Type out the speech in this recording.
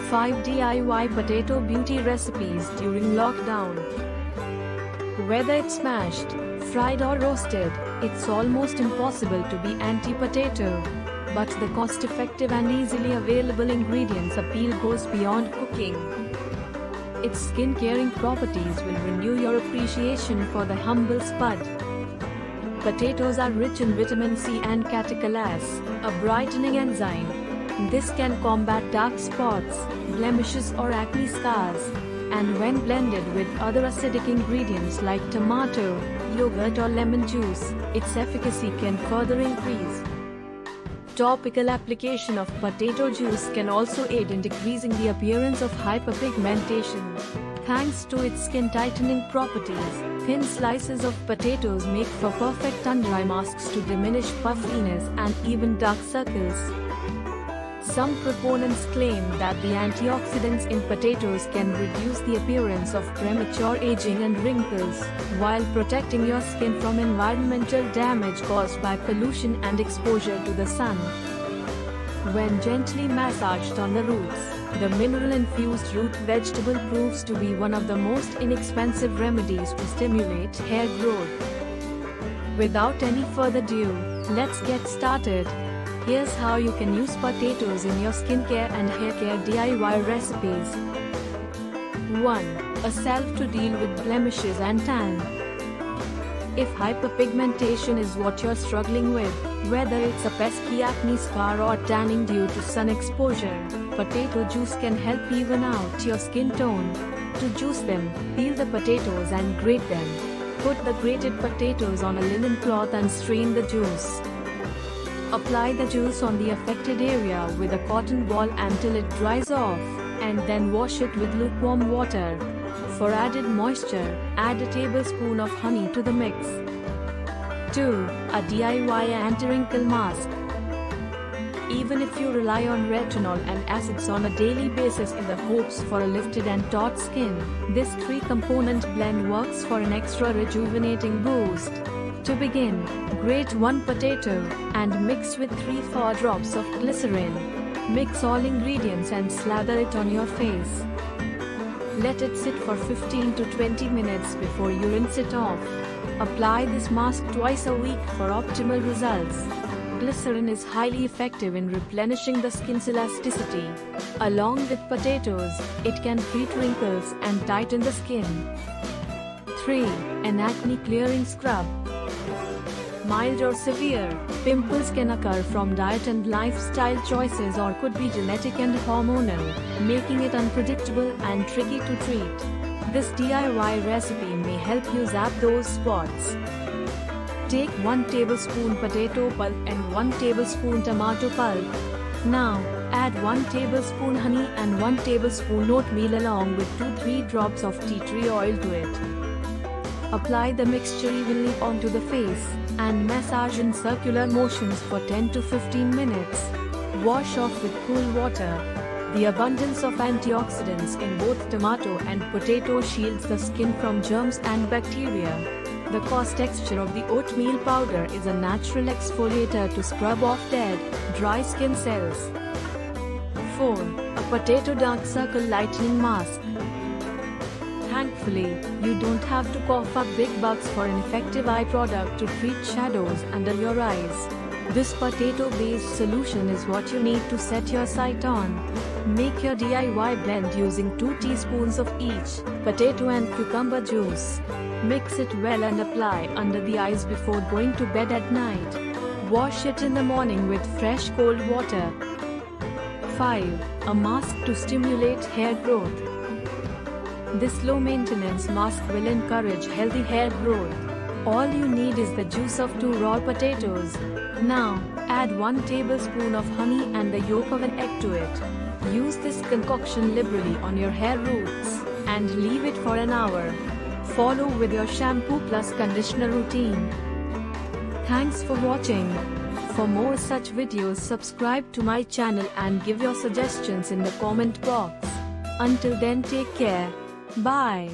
5 DIY potato beauty recipes during lockdown. Whether it's mashed, fried or roasted, it's almost impossible to be anti-potato. But the cost-effective and easily available ingredients appeal goes beyond cooking. Its skin-caring properties will renew your appreciation for the humble spud. Potatoes are rich in vitamin C and catecholase, a brightening enzyme. This can combat dark spots, blemishes or acne scars. And when blended with other acidic ingredients like tomato, yogurt or lemon juice, its efficacy can further increase. Topical application of potato juice can also aid in decreasing the appearance of hyperpigmentation. Thanks to its skin-tightening properties, thin slices of potatoes make for perfect under-eye masks to diminish puffiness and even dark circles. Some proponents claim that the antioxidants in potatoes can reduce the appearance of premature aging and wrinkles, while protecting your skin from environmental damage caused by pollution and exposure to the sun. When gently massaged on the roots, the mineral-infused root vegetable proves to be one of the most inexpensive remedies to stimulate hair growth. Without any further ado, let's get started. Here's how you can use potatoes in your skincare and hair care DIY recipes. 1. A salve to deal with blemishes and tan. If hyperpigmentation is what you're struggling with, whether it's a pesky acne scar or tanning due to sun exposure, potato juice can help even out your skin tone. To juice them, peel the potatoes and grate them. Put the grated potatoes on a linen cloth and strain the juice. Apply the juice on the affected area with a cotton ball until it dries off, and then wash it with lukewarm water. For added moisture, add a tablespoon of honey to the mix. 2. A DIY Antwrinkle mask. Even if you rely on retinol and acids on a daily basis in the hopes for a lifted and taut skin, this 3-component blend works for an extra rejuvenating boost. To begin, grate 1 potato and mix with 3-4 drops of glycerin. Mix all ingredients and slather it on your face. Let it sit for 15 to 20 minutes before you rinse it off. Apply this mask twice a week for optimal results. Glycerin is highly effective in replenishing the skin's elasticity. Along with potatoes, it can treat wrinkles and tighten the skin. 3. An acne clearing scrub. Mild or severe, pimples can occur from diet and lifestyle choices or could be genetic and hormonal, making it unpredictable and tricky to treat. This DIY recipe may help you zap those spots. Take 1 tablespoon potato pulp and 1 tablespoon tomato pulp. Now, add 1 tablespoon honey and 1 tablespoon oatmeal along with 2-3 drops of tea tree oil to it. Apply the mixture evenly onto the face, and massage in circular motions for 10 to 15 minutes. Wash off with cool water. The abundance of antioxidants in both tomato and potato shields the skin from germs and bacteria. The coarse texture of the oatmeal powder is a natural exfoliator to scrub off dead, dry skin cells. 4. A potato dark circle lightening mask. Thankfully, you don't have to cough up big bucks for an effective eye product to treat shadows under your eyes. This potato-based solution is what you need to set your sight on. Make your DIY blend using 2 teaspoons of each, potato and cucumber juice. Mix it well and apply under the eyes before going to bed at night. Wash it in the morning with fresh cold water. 5. A mask to stimulate hair growth. This low-maintenance mask will encourage healthy hair growth. All you need is the juice of 2 raw potatoes. Now, add 1 tablespoon of honey and the yolk of an egg to it. Use this concoction liberally on your hair roots, and leave it for an hour. Follow with your shampoo plus conditioner routine. Thanks for watching. For more such videos, subscribe to my channel and give your suggestions in the comment box. Until then, take care. Bye.